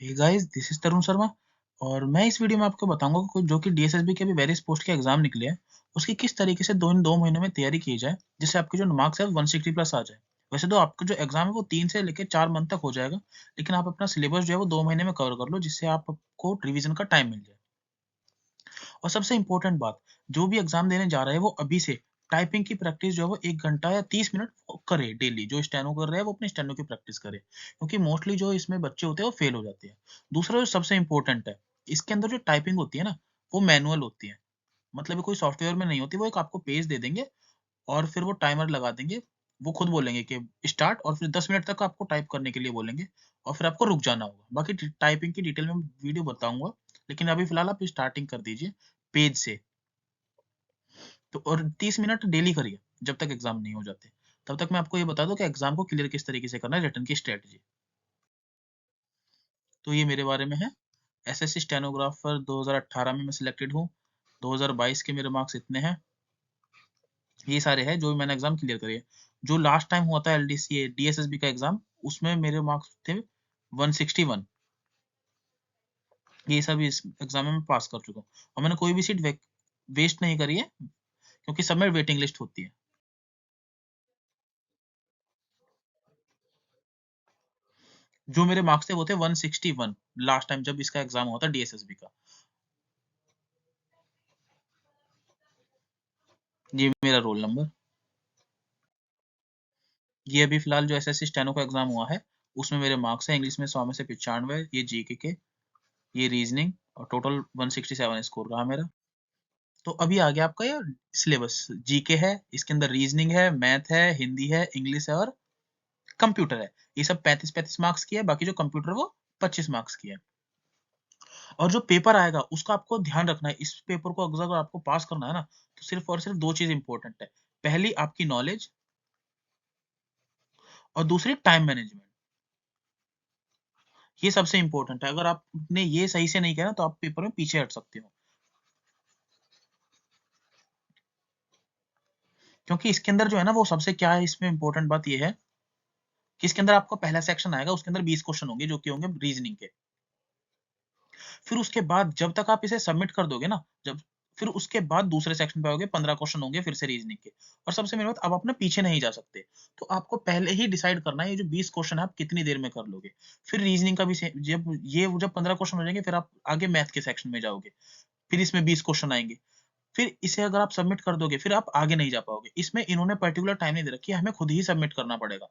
Hey guys, this is तरुण शर्मा। और मैं इस वीडियो में आपको बताऊंगा कि जो कि डीएसएसबी के अभी वेरियस पोस्ट के एग्जाम निकले हैं, उसकी किस तरीके से दो महीनों में तैयारी की जाए, जिससे आपके जो मार्क्स है 160 प्लस आ जाए। वैसे तो आपका जो एग्जाम है वो 3 से लेकर 4 मंथ तक हो जाएगा, लेकिन आप अपना सिलेबस जो है वो 2 महीने में कवर कर लो, जिससे आपको रिवीजन का टाइम मिल जाए। और सबसे इंपॉर्टेंट बात, जो भी एग्जाम देने जा रहा है वो अभी से टाइपिंग की प्रैक्टिस जो है वो 1 घंटा या 30 मिनट करे डेली। जो स्टेनो कर रहे हैं वो अपने स्टेनो की प्रैक्टिस करे, क्योंकि मोस्टली जो इसमें बच्चे होते हैं वो फेल हो जाते हैं। दूसरा जो सबसे इंपॉर्टेंट है, इसके अंदर जो टाइपिंग होती है ना, वो मैनुअल होती है। मतलब ये कोई सॉफ्टवेयर में नहीं होती। वो एक आपको पेज दे देंगे और फिर वो टाइमर लगा देंगे। वो खुद बोलेंगे कि स्टार्ट, और फिर 10 मिनट तक आपको टाइप करने के लिए बोलेंगे, और फिर आपको रुक जाना होगा। बाकी टाइपिंग की डिटेल में वीडियो बताऊंगा, लेकिन अभी फिलहाल आप स्टार्टिंग कर दीजिए पेज से। तो और 30 मिनट डेली करिए जब तक एग्जाम नहीं हो जाते। तब तक मैं आपको ये बता दूं कि एग्जाम को क्लियर किस तरीके से करना है, रिटर्न की स्ट्रेटजी। तो ये मेरे बारे में है। एसएससी स्टेनोग्राफर 2018 में मैं सिलेक्टेड हूँ। 2022 के मेरे मार्क्स इतने हैं। ये सारे हैं जो मैंने एग्जाम क्लियर करे। जो लास्ट टाइम हुआ था एलडीसी डीएसएसबी का एग्जाम, उसमें मेरे मार्क्स थे 161। ये सब इस एग्जाम में मैं पास कर चुका हूँ, और मैंने कोई भी सीट वेस्ट नहीं करी है, क्योंकि सब में वेटिंग लिस्ट होती है। जो मेरे मार्क्स थे वो थे 161 लास्ट टाइम जब इसका एग्जाम हुआ था डीएसएसबी का। ये मेरा रोल नंबर। ये अभी फिलहाल जो एसएससी स्टेनो का एग्जाम हुआ है, उसमें मेरे मार्क्स है इंग्लिश में 100 में से 95, ये जीके के, ये रीजनिंग, और टोटल 167 स्कोर रहा मेरा। तो अभी आ गया आपका ये सिलेबस। जीके है, इसके अंदर रीजनिंग है, मैथ है, हिंदी है, इंग्लिश है, और कंप्यूटर है। ये सब 35-35 मार्क्स की है। बाकी जो कंप्यूटर है वो 25 मार्क्स की है। और जो पेपर आएगा उसका आपको ध्यान रखना है। इस पेपर को अगर आपको पास करना है ना, तो सिर्फ और सिर्फ दो चीज इंपॉर्टेंट है। पहली आपकी नॉलेज, और दूसरी टाइम मैनेजमेंट। ये सबसे इंपॉर्टेंट है। अगर आपने ये सही से नहीं किया ना, तो आप पेपर में पीछे हट सकते हो। क्योंकि इसके अंदर जो है ना, वो सबसे क्या है, इसमें इंपॉर्टेंट बात ये है कि इसके अंदर आपका पहला सेक्शन आएगा, उसके अंदर 20 क्वेश्चन होंगे जो कि होंगे रीजनिंग के। फिर उसके बाद जब तक आप इसे सबमिट कर दोगे ना, जब फिर उसके बाद दूसरे सेक्शन पे आओगे, 15 क्वेश्चन होंगे फिर से रीजनिंग के। और सबसे मेन बात, आप अपने पीछे नहीं जा सकते। तो आपको पहले ही डिसाइड करना है ये जो 20 क्वेश्चन है आप कितनी देर में कर लोगे। फिर रीजनिंग का भी जब 15 क्वेश्चन हो जाएंगे, फिर आप आगे मैथ के सेक्शन में जाओगे। फिर इसमें 20 क्वेश्चन आएंगे। फिर इसे अगर आप सबमिट कर दोगे, फिर आप आगे नहीं जा पाओगे। इसमें इन्होंने पर्टिकुलर टाइम नहीं दे रखी है, हमें खुद ही सबमिट करना पड़ेगा।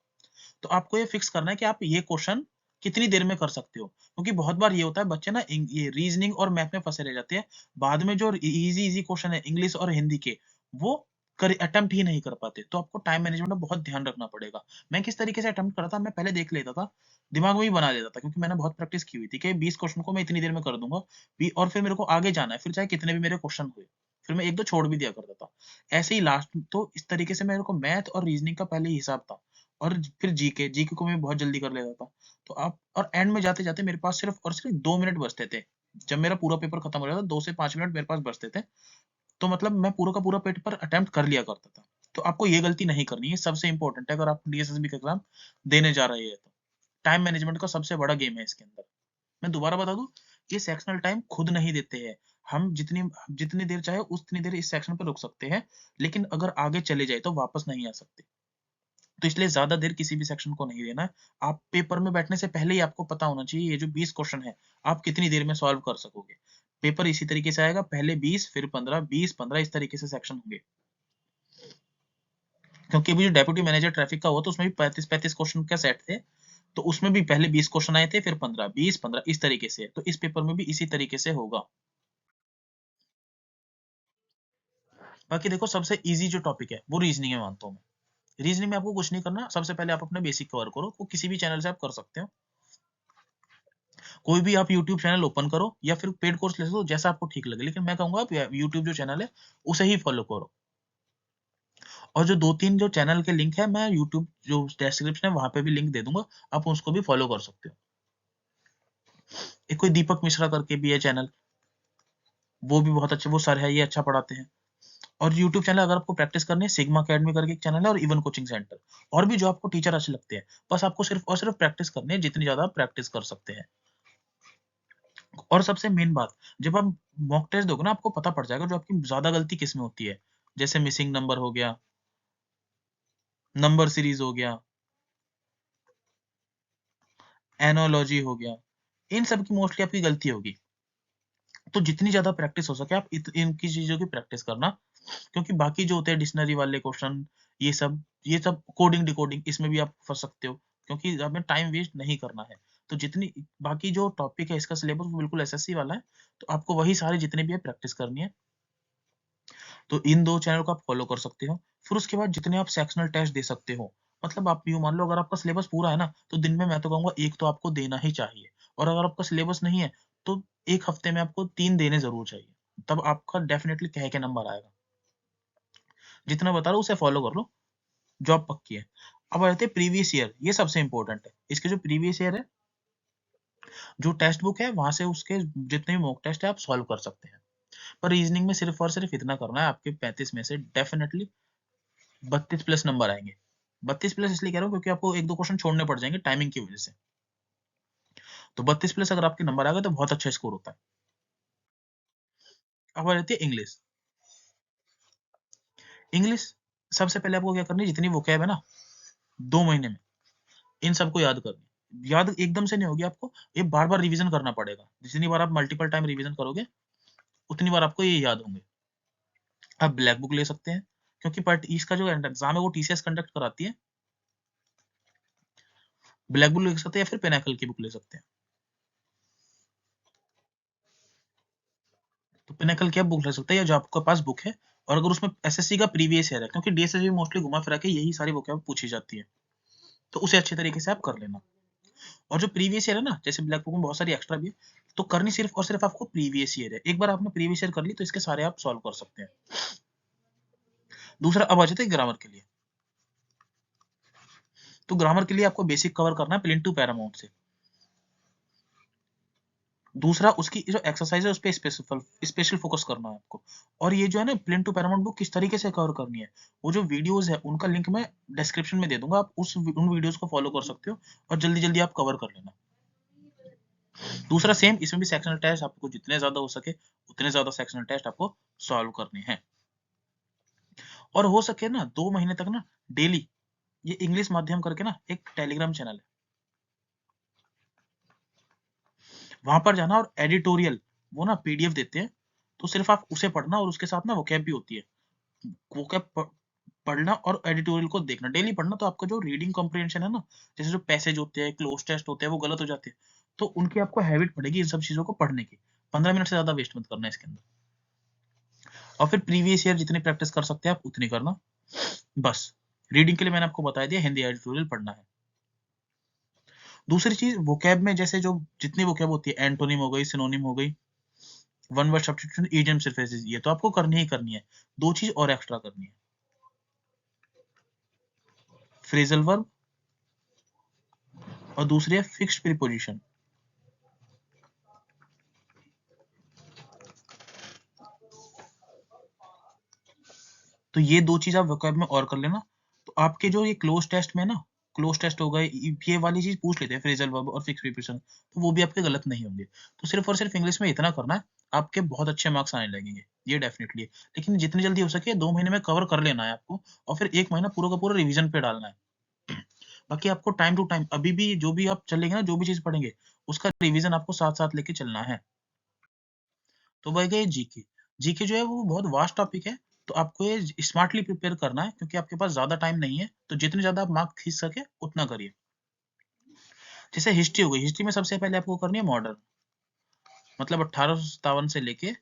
तो आपको ये फिक्स करना है कि आप ये क्वेश्चन कितनी देर में कर सकते हो। क्योंकि बहुत बार ये होता है, बच्चे ना ये रीजनिंग और मैथ में फंसे रह जाते हैं। बाद में जो इजी इजी क्वेश्चन है इंग्लिश और हिंदी के, वो कर अटेम्प्ट ही नहीं कर पाते। तो आपको टाइम मैनेजमेंट में बहुत ध्यान रखना पड़ेगा। मैं किस तरीके से अटेम्प्ट करता था, मैं पहले देख लेता था, दिमाग में ही बना लेता था, क्योंकि मैंने बहुत प्रैक्टिस की हुई थी कि 20 क्वेश्चन को मैं इतनी देर में कर दूंगा। और फिर मेरे को आगे जाना है, फिर चाहे कितने भी मेरे क्वेश्चन हुए। फिर मैं एक दो छोड़ भी दिया करता था। ऐसे ही लास्ट तो इस तरीके से मेरे को मैथ और रीजनिंग का पहले ही हिसाब था। और फिर जीके जीके को मैं बहुत जल्दी कर लेता था। तो आप और एंड में जाते जाते मेरे पास सिर्फ और सिर्फ 2 मिनट बचते थे। जब मेरा पूरा पेपर खत्म हो जाता, 2 से 5 मिनट मेरे पास बचते थे। तो मतलब मैं पूरा का पूरा पेपर अटेम्प्ट कर लिया करता था। तो आपको ये गलती नहीं करनी है, सबसे इंपॉर्टेंट है अगर आप डीएसएसबी का एग्जाम देने जा रहे हैं तो। टाइम मैनेजमेंट का सबसे बड़ा गेम है इसके अंदर। मैं दोबारा बता दूं, ये सेक्शनल टाइम खुद नहीं देते हैं। हम जितनी जितनी देर चाहे उतनी देर इस सेक्शन पे रुक सकते हैं, लेकिन अगर आगे चले जाए तो वापस नहीं आ सकते। तो इसलिए ज्यादा देर किसी भी सेक्शन को नहीं देना है। आप पेपर में बैठने से पहले ही आपको पता होना चाहिए ये जो 20 क्वेश्चन है आप कितनी देर में सॉल्व कर सकोगे। पेपर इसी तरीके से आएगा, पहले 20, फिर 15, 20, 15, इस तरीके से सेक्शन होंगे। क्योंकि अभी जो डेप्यूटी मैनेजर ट्रैफिक का हुआ तो उसमें भी 35-35 क्वेश्चन का सेट थे। तो उसमें भी पहले 20 क्वेश्चन आए थे, फिर 15, 20, 15, इस तरीके से। तो इस पेपर में भी इसी तरीके से होगा। बाकी देखो, सबसे इजी जो टॉपिक है वो रीजनिंग है मानता हूँ मैं। रीजनिंग में आपको कुछ नहीं करना। सबसे पहले आप अपने बेसिक कवर करो, वो किसी भी चैनल से आप कर सकते हो। कोई भी आप यूट्यूब चैनल ओपन करो या फिर पेड कोर्स ले लो, जैसा आपको ठीक लगे। लेकिन मैं कहूंगा आप यूट्यूब जो चैनल है उसे ही फॉलो करो। और जो 2-3 जो चैनल के लिंक है, मैं यूट्यूब जो डिस्क्रिप्शन है वहां पे भी लिंक दे दूंगा, आप उसको भी फॉलो कर सकते हो। एक कोई दीपक मिश्रा करके भी है चैनल, वो भी बहुत अच्छे, वो सर है, ये अच्छा पढ़ाते हैं। और यूट्यूब चैनल अगर आपको प्रैक्टिस करनी है, सिग्मा अकेडमी करके एक चैनल है, और इवन कोचिंग सेंटर, और भी जो आपको टीचर अच्छे लगते हैं। बस आपको सिर्फ और सिर्फ प्रैक्टिस करनी है, जितनी ज्यादा आप प्रैक्टिस कर सकते हैं। और सबसे मेन बात, जब आप मॉक टेस्ट दोगे ना, आपको पता पड़ जाएगा जो आपकी ज्यादा गलती किस में होती है। जैसे मिसिंग नंबर हो गया, नंबर सीरीज हो गया, एनोलॉजी हो गया, इन सब की मोस्टली आपकी गलती होगी। तो जितनी ज्यादा प्रैक्टिस हो सके आप इनकी चीजों की प्रैक्टिस करना, क्योंकि बाकी जो होते हैं डिक्शनरी वाले क्वेश्चन, ये सब कोडिंग डिकोडिंग, इसमें भी आप फंस सकते हो, क्योंकि हमें टाइम वेस्ट नहीं करना है। तो जितनी बाकी जो टॉपिक है इसका सिलेबस वो बिल्कुल एसएससी वाला है, तो आपको वही सारे जितने भी है प्रैक्टिस करनी है। तो इन 2 चैनल को आप फॉलो कर सकते हो। फिर उसके बाद जितने आप सेक्शनल टेस्ट दे सकते हो, मतलब आप यूँ मान लो अगर आपका सिलेबस पूरा है ना, तो दिन में मैं तो कहूँगा 1 तो आपको देना ही चाहिए, और अगर आपका सिलेबस नहीं है, तो 1 हफ्ते में आपको 3 देने ज़रूर चाहिए। तब आपका डेफिनिटली कह के नंबर आएगा। जितना बता रहा हूँ उसे फॉलो कर लो, जॉब पक्की है। अब आ जाते हैं प्रीवियस ईयर, ये सबसे इम्पोर्टेंट है। इसके जो प्रीवियस ईयर है, जो टेक्स्ट बुक है, वहाँ से उसके जितने भी मॉक टेस्ट है आप सॉल्व कर सकते हैं। पर रीजनिंग में सिर्फ और सिर्फ इतना करना है, आपके 35 में से डेफिनिटली 32 प्लस नंबर आएंगे। 32 प्लस इसलिए कह रहा हूँ क्योंकि आपको 1-2 क्वेश्चन छोड़ने पड़ जाएंगे टाइमिंग की वजह से। तो 32 प्लस अगर आपके नंबर आ गए तो बहुत अच्छा स्कोर होता है। अब आ जाती है इंग्लिश। इंग्लिश सबसे पहले आपको क्या करनी है, जितनी वोकैब है ना 2 महीने में इन सबको याद करनी है। याद एकदम से नहीं होगी आपको, ये बार-बार रिवीजन करना पड़ेगा। जितनी बार आप मल्टीपल टाइम रिवीजन करोगे, उतनी बार आपको ये याद होंगे। आप ब्लैक बुक ले सकते हैं, क्योंकि बट इसका जो एग्जाम है वो टीसीएस कंडक्ट कराती है। ब्लैक बुक ले सकते हैं या फिर पिनाकल की बुक ले सकते हैं। तो पिनाकल की आप बुक ले सकते हैं, या जो आपके पास बुक है, और अगर उसमें एसएससी का प्रीवियस ईयर है, क्योंकि डीएसएससी मोस्टली घुमा फिरा के यही सारी बुक पूछी जाती है, तो उसे अच्छे तरीके से आप कर लेना। और जो प्रीवियस ईयर है ना, जैसे ब्लैक बुक में बहुत सारी एक्स्ट्रा भी है, तो करनी सिर्फ और सिर्फ आपको प्रीवियस ईयर है। एक बार आपने प्रीवियस ईयर कर ली तो इसके सारे आप सॉल्व कर सकते हैं। दूसरा अब आ जाते हैं ग्रामर के लिए। तो ग्रामर के लिए आपको बेसिक कवर करना है प्लेन टू पैरामाउंट से। दूसरा उसकी जो एक्सरसाइज है उस पे स्पेशल फोकस करना है आपको। और ये जो है ना प्लेन टू पैरामाउंट बुक किस तरीके से कवर करनी है, वो जो वीडियोस है उनका लिंक मैं डिस्क्रिप्शन में दे दूंगा, आप उन वीडियोस को फॉलो कर सकते हो और जल्दी जल्दी आप कवर कर लेना। दूसरा सेम इसमें भी सेक्शनल टेस्ट आपको जितने ज्यादा हो सके उतने ज्यादा सेक्शनल टेस्ट आपको सॉल्व करने हैं। और हो सके ना 2 महीने तक ना डेली ये इंग्लिश माध्यम करके ना एक टेलीग्राम चैनल है, वहां पर जाना और एडिटोरियल वो ना पीडीएफ देते हैं, तो सिर्फ आप उसे पढ़ना और उसके साथ ना वोकैब भी होती है। वोकैब पढ़ना और एडिटोरियल को देखना, डेली पढ़ना, तो आपका जो रीडिंग कॉम्प्रिहेंशन है ना, जैसे जो पैसेज होते हैं क्लोज टेस्ट होते हैं वो गलत हो जाते हैं, तो उनकी आपको हैबिट पड़ेगी इन सब चीजों को पढ़ने की। 15 मिनट से ज्यादा वेस्ट मत करना इसके अंदर। और फिर प्रीवियस ईयर जितनी प्रैक्टिस कर सकते हैं आप उतनी करना। बस रीडिंग के लिए मैंने आपको बता दिया, हिंदी एडिटोरियल पढ़ना है। दूसरी चीज वोकैब में जैसे जो जितनी वोकैब होती है, एंटोनिम हो गई, सिनोनिम हो गई, one word substitution, idiom surfaces, ये तो आपको करनी ही करनी है। 2 चीज और एक्स्ट्रा करनी है, फ्रेजल वर्ब और दूसरी है फिक्स्ड प्रीपोजिशन। तो ये 2 चीज आप वोकैब में और कर लेना, तो आपके जो ये क्लोज टेस्ट में ना, क्लोज टेस्ट हो गए, ये वाली चीज पूछ लेते हैं फ्रेजल वर्ब और फिक्स्ड प्रीपोजिशन, तो वो भी आपके गलत नहीं होंगे। तो सिर्फ और सिर्फ इंग्लिश में इतना करना है, आपके बहुत अच्छे मार्क्स आने लगेंगे, ये डेफिनेटली है। लेकिन जितनी जल्दी हो सके 2 महीने में कवर कर लेना है आपको, और फिर 1 महीना पूरा का पूरा रिवीजन पे डालना है। बाकी आपको टाइम टू टाइम अभी भी जो भी आप चलेंगे ना, जो भी चीज पढ़ेंगे उसका रिवीजन आपको साथ साथ लेके चलना है। तो भाई गए जीके। जीके जो है वो बहुत वास्ट टॉपिक है, तो आपको ये स्मार्टली प्रिपेयर करना है, क्योंकि आपके पास ज्यादा टाइम नहीं है, तो जितने ज्यादा आप मार्क्स खींच सके उतना करिए। जैसे हिस्ट्री हो गई, हिस्ट्री में सबसे पहले आपको करनी है मॉडर्न, मतलब 1857 से लेके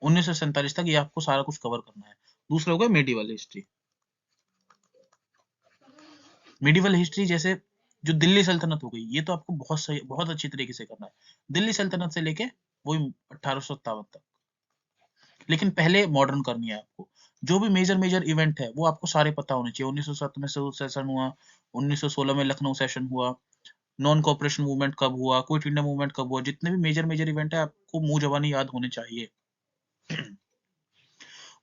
1947 तक, ये आपको सारा कुछ कवर करना है। दूसरा होगा मेडिवल हिस्ट्री। मेडिवल हिस्ट्री जैसे जो दिल्ली सल्तनत हो गई, ये तो आपको बहुत सही बहुत अच्छी तरीके से करना है, दिल्ली सल्तनत से लेके वही 1857 तक। लेकिन पहले मॉडर्न करनी है आपको। जो भी मेजर मेजर इवेंट है वो आपको सारे पता होने चाहिए। 1907 में सिविल सेशन हुआ, 1916 में लखनऊ सेशन हुआ, नॉन कॉपरेशन मूवमेंट कब हुआ, क्विट इंडिया मूवमेंट कब हुआ, जितने भी मेजर मेजर इवेंट है आपको मुंह जबानी याद होने चाहिए।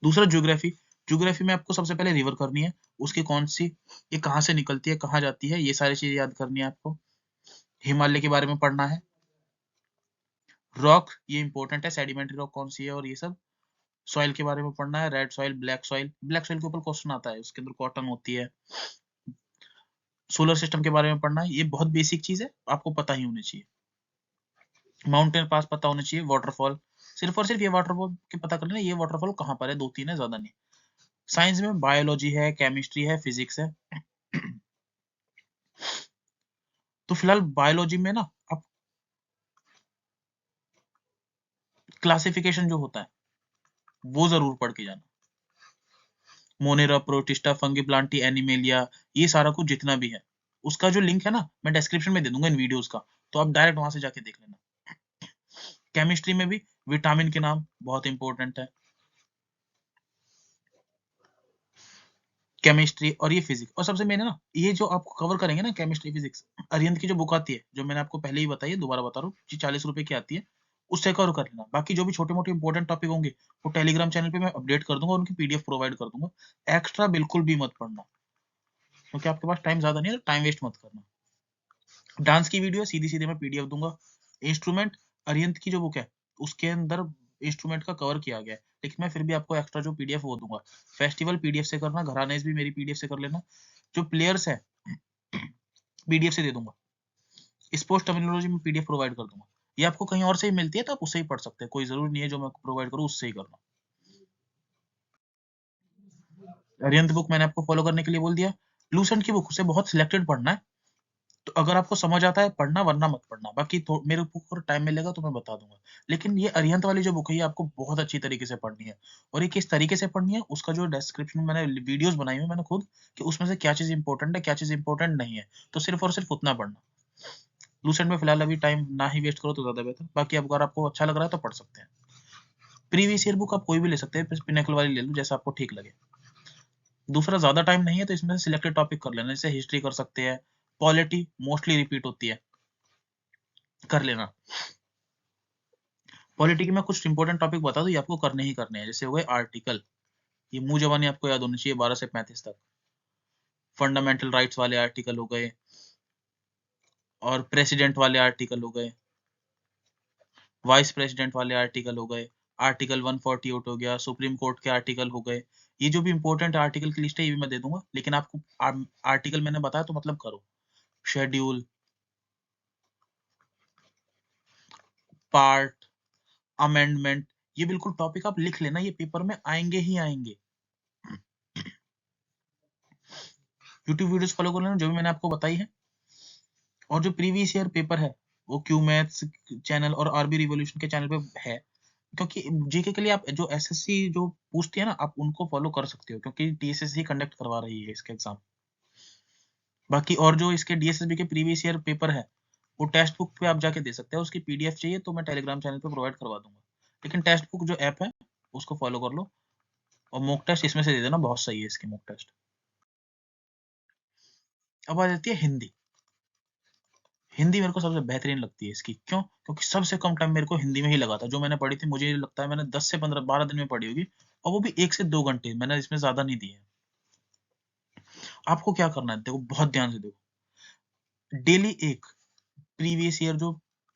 दूसरा ज्योग्राफी। ज्योग्राफी में आपको सबसे पहले रिवर करनी है, उसकी कौन सी, ये कहाँ से निकलती है, कहाँ जाती है, ये सारी चीजें याद करनी है आपको। हिमालय के बारे में पढ़ना है, रॉक ये इंपॉर्टेंट है, सेडिमेंट्री रॉक कौन सी है और ये सब। सॉइल के बारे में पढ़ना है, red soil, black soil, black soil के ऊपर क्वेश्चन आता है, उसके अंदर कॉटन होती है। सोलर सिस्टम के बारे में पढ़ना है, ये बहुत बेसिक चीज है, आपको पता ही होनी चाहिए। माउंटेन पास पता होना चाहिए, वाटरफॉल, सिर्फ और सिर्फ ये वाटरफॉल के पता कर लेना, ये वाटरफॉल कहाँ पर है, 2-3 है, ज्यादा नहीं। साइंस में बायोलॉजी है, केमिस्ट्री है, फिजिक्स है। तो फिलहाल बायोलॉजी में ना आप क्लासिफिकेशन जो होता है वो जरूर पढ़ के जाना। Monera, protista, fungi Plantae, animalia, ये सारा कुछ जितना भी है उसका जो लिंक है ना मैं डिस्क्रिप्शन में दे दूंगा इन वीडियोस का, तो आप डायरेक्ट वहां से जाके देख लेना। केमिस्ट्री में भी विटामिन के नाम बहुत इंपॉर्टेंट है, केमिस्ट्री और ये फिजिक्स। और सबसे मेन है ना ये जो आपको कवर करेंगे ना केमिस्ट्री फिजिक्स, अरिहंत की जो बुक आती है जो मैंने आपको पहले ही बताई है, दोबारा बता रहा हूँ, 40 रुपए की आती है, उससे कवर कर लेना। बाकी जो भी छोटे मोटे इंपॉर्टेंट टॉपिक होंगे वो टेलीग्राम चैनल पे मैं अपडेट कर दूंगा, उनकी पीडीएफ प्रोवाइड कर दूंगा। एक्स्ट्रा बिल्कुल भी मत पढ़ना, क्योंकि आपके पास टाइम ज्यादा नहीं है, तो टाइम वेस्ट मत करना। डांस की वीडियो सीधी सीधे मैं पीडीएफ दूंगा। इंस्ट्रूमेंट अरिहंत की जो बुक है उसके अंदर इंस्ट्रूमेंट का कवर किया गया है, लेकिन मैं फिर भी आपको एक्स्ट्रा जो पीडीएफ वो दूंगा। फेस्टिवल पीडीएफ से करना, घरानेस भी मेरी पीडीएफ से कर लेना। जो प्लेयर्स है पीडीएफ से दे दूंगा। स्पोर्ट्स टर्मिनोलॉजी में पीडीएफ प्रोवाइड कर दूंगा। ये आपको कहीं और से ही मिलती है तो आप उससे ही पढ़ सकते हैं, कोई जरूरी नहीं है जो मैं प्रोवाइड करूँ उससे ही करना। अरिहंत बुक मैंने आपको फॉलो करने के लिए बोल दिया। लूसेंट की बुक से बहुत सिलेक्टेड पढ़ना है, तो अगर आपको समझ आता है पढ़ना, वरना मत पढ़ना। बाकी तो मेरे ऊपर टाइम मिलेगा तो मैं बता दूंगा। लेकिन ये अरिहंत वाली जो बुक है ये आपको बहुत अच्छी तरीके से पढ़नी है, और ये किस तरीके से पढ़नी है उसका जो डिस्क्रिप्शन में मैंने वीडियोस बनाई हुई मैंने खुद, कि उसमें से क्या चीज इंपॉर्टेंट है क्या चीज इंपॉर्टेंट नहीं है, तो सिर्फ और सिर्फ उतना पढ़ना। लूसेंट में फिलहाल अभी टाइम ना ही वेस्ट करो तो ज्यादा बेहतर। बाकी अगर आपको अच्छा लग रहा है तो पढ़ सकते हैं। प्रीवियस ईयर बुक आप कोई भी ले सकते हैं, पिनेकल वाली ले लो जैसा आपको ठीक लगे। दूसरा ज्यादा टाइम नहीं है तो इसमें से सिलेक्टेड टॉपिक कर लेना, जैसे हिस्ट्री कर सकते हैं, पॉलिटी मोस्टली रिपीट होती है, कर लेना। पॉलिटी के मैं कुछ इंपॉर्टेंट टॉपिक बता दूं, ये आपको करने ही करने हैं। जैसे हो गए आर्टिकल, ये मुंह जबानी आपको याद होनी चाहिए, 12 से 35 तक। फंडामेंटल राइट्स वाले आर्टिकल हो गए, और प्रेसिडेंट वाले आर्टिकल हो गए, वाइस प्रेसिडेंट वाले आर्टिकल हो गए, आर्टिकल 148 हो गया, सुप्रीम कोर्ट के आर्टिकल हो गए। ये जो भी इंपॉर्टेंट आर्टिकल की लिस्ट है ये भी मैं दे दूंगा, लेकिन आपको आर्टिकल मैंने बताया तो मतलब करो। शेड्यूल, पार्ट, अमेंडमेंट, ये बिल्कुल टॉपिक आप लिख लेना, ये पेपर में आएंगे ही आएंगे। यूट्यूब वीडियोस फॉलो कर लेना जो भी मैंने आपको बताई है। और जो प्रीवियस ईयर पेपर है वो क्यू मैथ्स चैनल और आरबी रिवॉल्यूशन के चैनल पे है, क्योंकि जीके के लिए आप जो एसएससी जो पूछती है ना आप उनको फॉलो कर सकते हो, क्योंकि टीएसएससी कंडक्ट करवा रही है इसके एग्जाम। बाकी और जो इसके डीएसएसबी के प्रीवियस ईयर पेपर है वो टेक्स्ट बुक पे आप जाके दे सकते हैं, उसकी पीडीएफ चाहिए तो मैं टेलीग्राम चैनल पे प्रोवाइड करवा दूंगा। लेकिन टेक्स्ट बुक जो ऐप है उसको फॉलो कर लो, और मॉक टेस्ट इसमें से दे देना, बहुत सही है इसकी मॉक टेस्ट। अब आ जाती है हिंदी। हिंदी मेरे को सबसे बेहतरीन लगती है इसकी, क्यों? क्योंकि सबसे कम टाइम मेरे को हिंदी में ही लगा था। जो मैंने पढ़ी थी मुझे लगता है मैंने 10 से 15 12 दिन में पढ़ी होगी, और वो भी 1 से 2 घंटे, मैंने इसमें ज्यादा नहीं दिए। आपको क्या करना है देखो, बहुत ध्यान से देखो। डेली एक प्रीवियस ईयर जो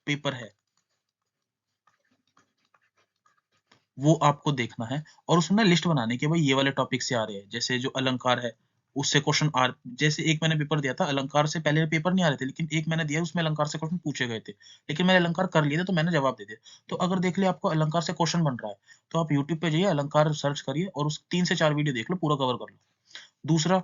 पेपर है वो आपको देखना है, और उसमें लिस्ट बनाने की, भाई ये वाले टॉपिक से आ रहे हैं। जैसे जो अलंकार है उससे क्वेश्चन आ, जैसे एक मैंने पेपर दिया था अलंकार से, पहले पेपर नहीं आ रहे थे, लेकिन एक मैंने दिया उसमें अलंकार से क्वेश्चन पूछे गए थे, लेकिन मैंने अलंकार कर लिए थे तो मैंने जवाब दे दिया। तो अगर देख लिया आपको अलंकार से क्वेश्चन बन रहा है तो आप यूट्यूब पे जाइए, अलंकार सर्च करिए और उस 3 से 4 वीडियो देख लो, पूरा कवर कर लो। दूसरा,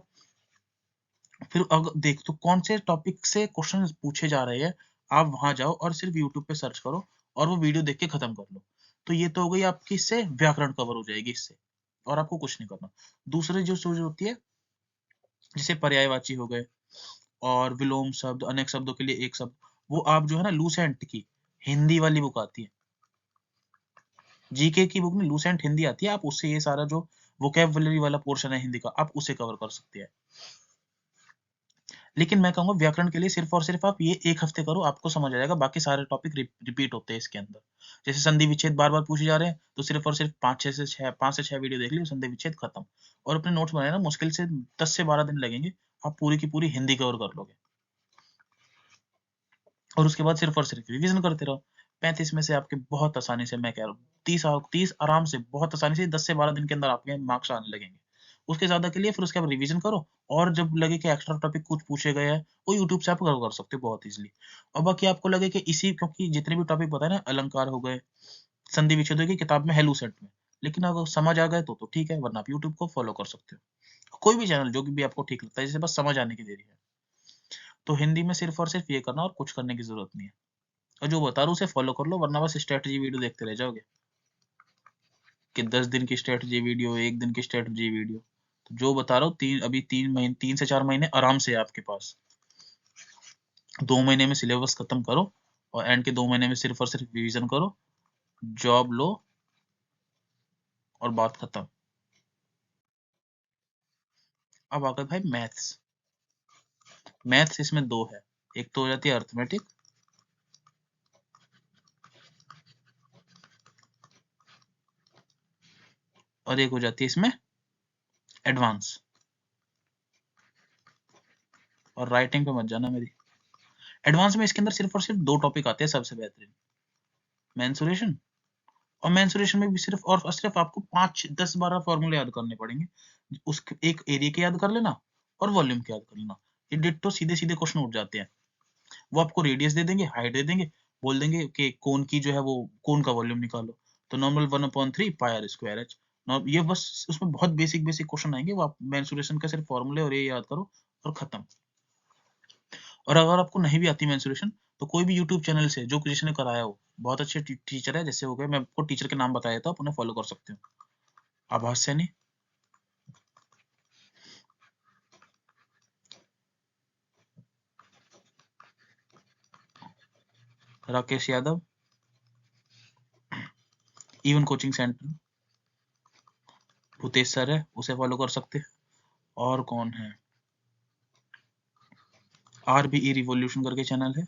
फिर अगर देख तो कौन से टॉपिक से क्वेश्चन पूछे जा रहे हैं, आप वहां जाओ और सिर्फ यूट्यूब पे सर्च करो और वो वीडियो देख के खत्म कर लो। तो ये तो हो गई आपकी, इससे व्याकरण कवर हो जाएगी इससे, और आपको कुछ नहीं करना। दूसरी जो चीज होती है जैसे पर्यायवाची हो गए, और विलोम शब्द, अनेक शब्दों के लिए एक शब्द, वो आप जो है ना लूसेंट की हिंदी वाली बुक आती है, जीके की बुक में लूसेंट हिंदी आती है, आप उससे ये सारा जो वोकेबुलरी वाला पोर्शन है हिंदी का आप उसे कवर कर सकते हैं। लेकिन मैं कहूंगा व्याकरण के लिए सिर्फ और सिर्फ आप ये 1 हफ्ते करो, आपको समझ आ जाएगा। बाकी सारे टॉपिक रिपीट होते हैं इसके अंदर। जैसे संधि विच्छेद बार बार पूछे जा रहे हैं तो सिर्फ और सिर्फ 5 से 6 वीडियो देख ली, संधि विच्छेद खत्म। और अपने नोट्स बनाए ना, मुश्किल से 10 से 12 दिन लगेंगे, आप पूरी की पूरी हिंदी कवर कर लोगे। और उसके बाद सिर्फ और सिर्फ रिवीजन करते रहो। 35 में से आपके बहुत आसानी से, मैं कह रहा हूँ 30 आराम से, बहुत आसानी से 10 से 12 दिन के अंदर आपके मार्क्स आने लगेंगे। उसके ज़्यादा के लिए फिर उसके बाद रिवीजन करो, और जब लगे कि एक्स्ट्रा टॉपिक कुछ पूछे गए हैं, वो यूट्यूब से आप कर सकते हो बहुत ईज़िली। और बाकी आपको लगे कि इसी, क्योंकि जितने भी टॉपिक बताए ना, अलंकार हो गए, संधि विच्छेद हो गई किताब में है लूसेंट में, लेकिन अगर समझ आ गए तो ठीक है, वरना आप यूट्यूब को फॉलो कर सकते हो। कोई भी चैनल जो भी आपको ठीक लगता है, जिसे बस समझ आने की देरी है। तो हिंदी में सिर्फ और सिर्फ ये करना, और कुछ करने की ज़रूरत नहीं है। और जो बता रहा हूँ उसे फॉलो कर लो, वरना बस स्ट्रैटेजी वीडियो देखते रह जाओगे कि 10 दिन की स्ट्रैटेजी वीडियो, 1 दिन की स्ट्रैटेजी वीडियो। तो जो बता रहा हूँ, अभी 3 से 4 महीने आराम से है आपके पास। 2 महीने में सिलेबस खत्म करो, और एंड के 2 महीने में सिर्फ और सिर्फ रिवीजन करो, जॉब लो, और बात खत्म। अब आ गए भाई मैथ्स। मैथ्स इसमें 2 है, एक तो हो जाती है अर्थमेटिक, और एक हो जाती है इसमें एडवांस। और राइटिंग पे मत जाना मेरी। एडवांस में इसके अंदर सिर्फ और सिर्फ 2 टॉपिक आते हैं सबसे बेहतरीन, मेंसुरेशन, और मेंसुरेशन में भी सिर्फ और सिर्फ आपको 5 10 12 फॉर्मूले याद करने पड़ेंगे। उस एक एरिया के याद कर लेना, और वॉल्यूम के याद कर लेना। ये डिट्टो सीधे सीधे क्वेश्चन उठ जाते हैं। वो आपको रेडियस दे देंगे, हाइट दे देंगे, बोल देंगे कि कोन की जो है वो कोन का वॉल्यूम निकालो, तो normal 1/3 pi r square h. ये बस उसमें बहुत बेसिक बेसिक क्वेश्चन आएंगे, वो आप मेंसुरेशन का सिर्फ फॉर्मूले और ये याद करो, और खत्म। और अगर आपको नहीं भी आती मेंसुरेशन, तो कोई भी यूट्यूब चैनल से जो किसी ने कराया हो, बहुत अच्छे टीचर है, जैसे हो गए, मैं आपको टीचर के नाम बताया देता हूँ, आप उन्हें फॉलो कर सकते हो। आभास Saini, Rakesh Yadav, even coaching centre, Bhutesh sir है, उसे फॉलो कर सकते हैं। और कौन है, RBE रिवॉल्यूशन करके चैनल है,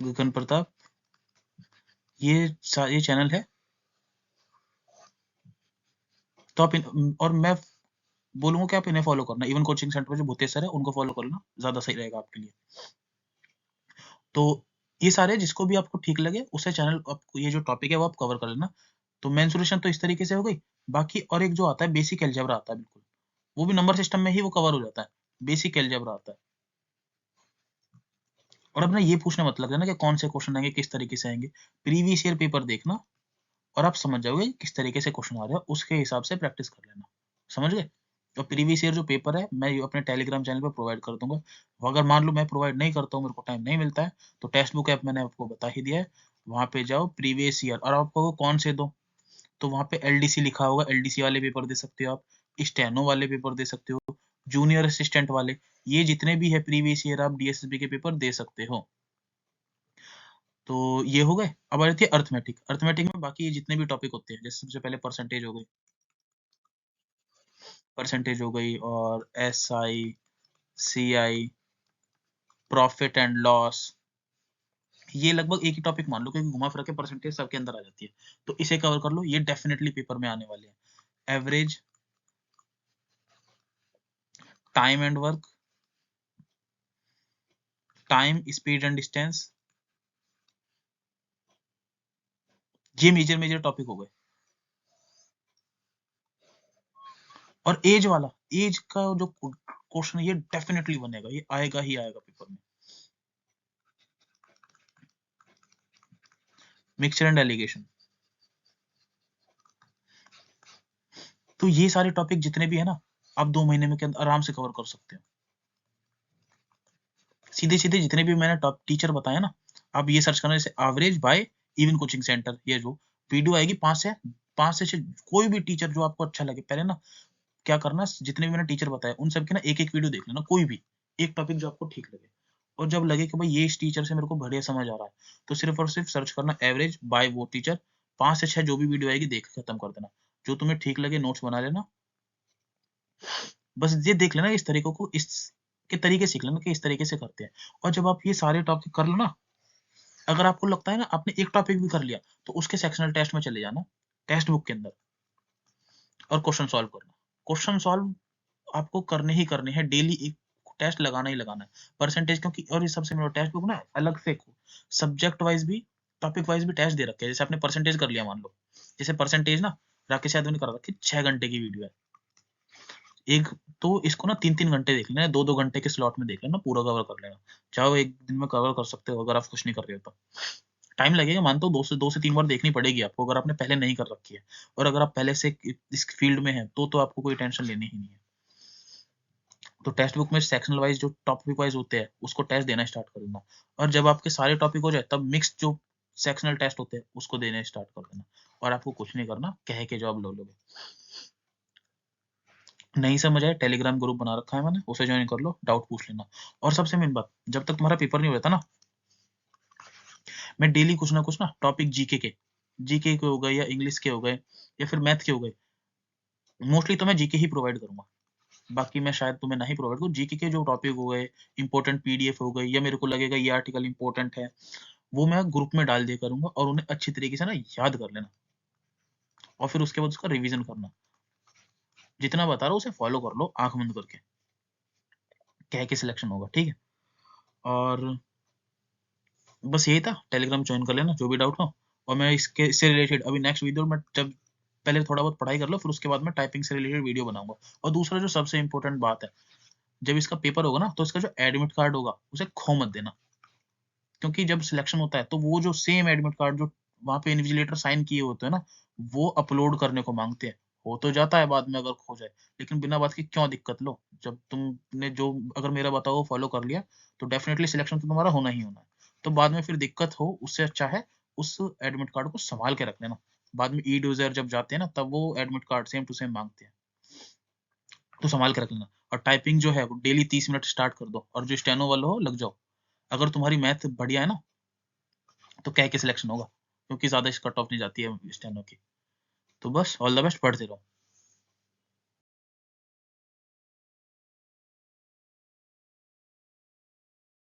गगन प्रताप, ये चैनल है। तो आप और मैं बोलूंगा कि आप इन्हें फॉलो करना, इवन कोचिंग सेंटर पे जो भूतेश सर है उनको फॉलो करना, ज्यादा सही रहेगा आपके लिए। तो ये सारे जिसको भी आपको ठीक लगे उसे चैनल, आपको ये जो टॉपिक है वो आप कवर कर लेना। तो मेंसुरेशन तो इस तरीके से हो गई। बाकी और एक जो आता है बेसिक एलजेब्रा आता है, बिल्कुल वो भी नंबर सिस्टम में ही वो कवर हो जाता है, बेसिक एलजेब्रा आता है। और अब ना ये पूछने मत लगना कि कौन से क्वेश्चन आएंगे, किस तरीके से आएंगे। प्रीवियस ईयर पेपर देखना, और आप समझ जाओगे किस तरीके से क्वेश्चन आ रहा है, उसके हिसाब से प्रैक्टिस कर लेना। समझ गए। तो प्रीवियस ईयर जो पेपर है मैं अपने टेलीग्राम चैनल पर प्रोवाइड कर दूंगा। अगर मान लो मैं प्रोवाइड नहीं करता हूँ, मेरे को टाइम नहीं मिलता है, तो टेक्स्ट बुक ऐप मैंने आपको बता ही दिया है, वहां पे जाओ प्रीवियस ईयर, और आपको वो कौन से दो, तो वहां पे एलडीसी लिखा होगा, एलडीसी वाले पेपर दे सकते हो आप, स्टेनो वाले पेपर दे सकते हो, जूनियर असिस्टेंट वाले, ये जितने भी है प्रीवियस ईयर आप डीएसएसबी के पेपर दे सकते हो। तो ये हो गए। अब आ जाती है अर्थमेटिक। अर्थमेटिक में बाकी ये जितने भी टॉपिक होते हैं, जैसे सबसे पहले परसेंटेज हो गई, और SI, CI, profit and loss, ये लगभग एक ही टॉपिक मान लो, क्योंकि घुमा फिरा के परसेंटेज सबके अंदर आ जाती है। तो इसे कवर कर लो, ये डेफिनेटली पेपर में आने वाले हैं। Average, time and work, time, speed and distance, ये मेजर मेजर टॉपिक हो गए। और एज वाला, एज का जो क्वेश्चन है ये डेफिनेटली बनेगा, ये आएगा ही आएगा पेपर में। Mixture and allegation. तो ये सारे टॉपिक जितने भी है ना, आप 2 महीने में के अंदर आराम से कवर कर सकते हो। सीधे सीधे जितने भी मैंने टॉप टीचर बताया ना, आप ये सर्च करना, जैसे average by even coaching centre, ये जो वीडियो आएगी 5 से 6, कोई भी टीचर जो आपको अच्छा लगे, पहले ना क्या करना, जितने भी मैंने टीचर बताया उन सबके ना एक एक वीडियो देख लेना, कोई भी एक टॉपिक जो आपको ठीक लगे। और जब लगे कि भाई ये इस टीचर से मेरे को बढ़िया समझ आ रहा है, तो सिर्फ और सिर्फ सर्च करना एवरेज बाय वो टीचर, 5 से 6 जो भी वीडियो आएगी देख के खत्म कर देना। जो तुम्हें ठीक लगे नोट्स बना लेना। बस ये देख लेना इस तरीकों को, इस के तरीके सीख लेना कि इस तरीके से करते हैं। और जब आप ये सारे टॉपिक कर लो ना, अगर आपको लगता है ना आपने एक टॉपिक भी कर लिया, तो उसके सेक्शनल टेस्ट में चले जाना, टेक्स्ट बुक के अंदर, और क्वेश्चन सॉल्व करना। क्वेश्चन सॉल्व आपको करने ही करने हैं, डेली एक टेस्ट लगाना ही लगाना है परसेंटेज, क्योंकि और ये सबसे मेरा टेस्ट बुक ना अलग से सब्जेक्ट वाइज भी टॉपिक वाइज भी टेस्ट दे रखे हैं। जैसे आपने परसेंटेज कर लिया मान लो, जैसे परसेंटेज ना राकेश यादव ने कर रखी 6 घंटे की वीडियो है एक, तो इसको ना 3-3 घंटे देख लेना, 2-2 घंटे के स्लॉट में देख लेना, पूरा कवर कर लेना। चाहो एक दिन में कवर कर सकते हो अगर आप कुछ नहीं कर रहे हो तो। टाइम लगेगा, मानता हूँ 2 से 3 बार देखनी पड़ेगी आपको अगर आपने पहले नहीं कर रखी है, और अगर आप पहले से इस फील्ड में है तो आपको कोई टेंशन लेनी ही नहीं है। तो टेक्स्ट बुक में सेक्शनल वाइज जो टॉपिक वाइज होते हैं उसको टेस्ट देना स्टार्ट कर देना, और जब आपके सारे टॉपिक हो जाए तब मिक्स जो सेक्शनल टेस्ट होते हैं उसको देना स्टार्ट कर देना, और आपको कुछ नहीं करना, कह के जॉब लो लोगे। नहीं समझ आए, टेलीग्राम ग्रुप बना रखा है मैंने, उसे ज्वाइन कर लो, डाउट पूछ लेना। और सबसे मेन बात, जब तक तुम्हारा पेपर नहीं होता ना, मैं डेली कुछ ना कुछ ना टॉपिक जीके के हो गए या इंग्लिश के हो गए या फिर मैथ के हो गए, मोस्टली तो मैं जीके ही प्रोवाइड करूंगा, बाकी मैं शायद तुम्हें नहीं प्रोवाइड करूँ। जीके के जो टॉपिक हो गए, इंपॉर्टेंट पीडीएफ हो गई, या मेरे को लगेगा ये आर्टिकल इंपॉर्टेंट है, वो मैं ग्रुप में डाल दिया करूंगा, और उन्हें अच्छी तरीके से ना याद कर लेना, और फिर उसके बाद उसका रिवीजन करना। जितना बता रहा हूँ उसे फॉलो कर लो आंख बंद करके, कह के सिलेक्शन होगा, ठीक है। और बस यही था, टेलीग्राम ज्वाइन कर लेना जो भी डाउट हो। और मैं इससे रिलेटेड अभी नेक्स्ट वीडियो में, जब पहले थोड़ा बहुत पढ़ाई कर लो, फिर उसके बाद मैं टाइपिंग से रिलेटेड वीडियो बनाऊंगा। और दूसरा जो सबसे इंपॉर्टेंट बात है, जब इसका पेपर होगा ना तो इसका जो एडमिट कार्ड होगा उसे खो मत देना, क्योंकि जब सिलेक्शन होता है तो वो जो सेम एडमिट कार्ड जो वहां पे इन्विजिलेटर साइन किए होते हैं ना, वो अपलोड करने को मांगते हैं। हो तो जाता है बाद में अगर खो जाए, लेकिन बिना बात की क्यों दिक्कत लो, जब तुमने जो अगर मेरा बताओ फॉलो कर लिया तो डेफिनेटली सिलेक्शन तो तुम्हारा होना ही होना है। तो बाद में फिर दिक्कत हो उससे अच्छा है उस एडमिट कार्ड को संभाल के रख लेना, बाद में ई यूजर जब जाते हैं ना तब वो admit card same to same मांगते हैं, तो संभाल के रख लेना। और टाइपिंग जो है वो डेली 30 मिनट स्टार्ट कर दो, और जो स्टेनो वाला हो लग जाओ। अगर तुम्हारी मैथ बढ़िया है ना तो कह के सिलेक्शन होगा, क्योंकि ज्यादा कट ऑफ नहीं जाती है स्टेनो की। तो बस ऑल द बेस्ट, पढ़ते रहो।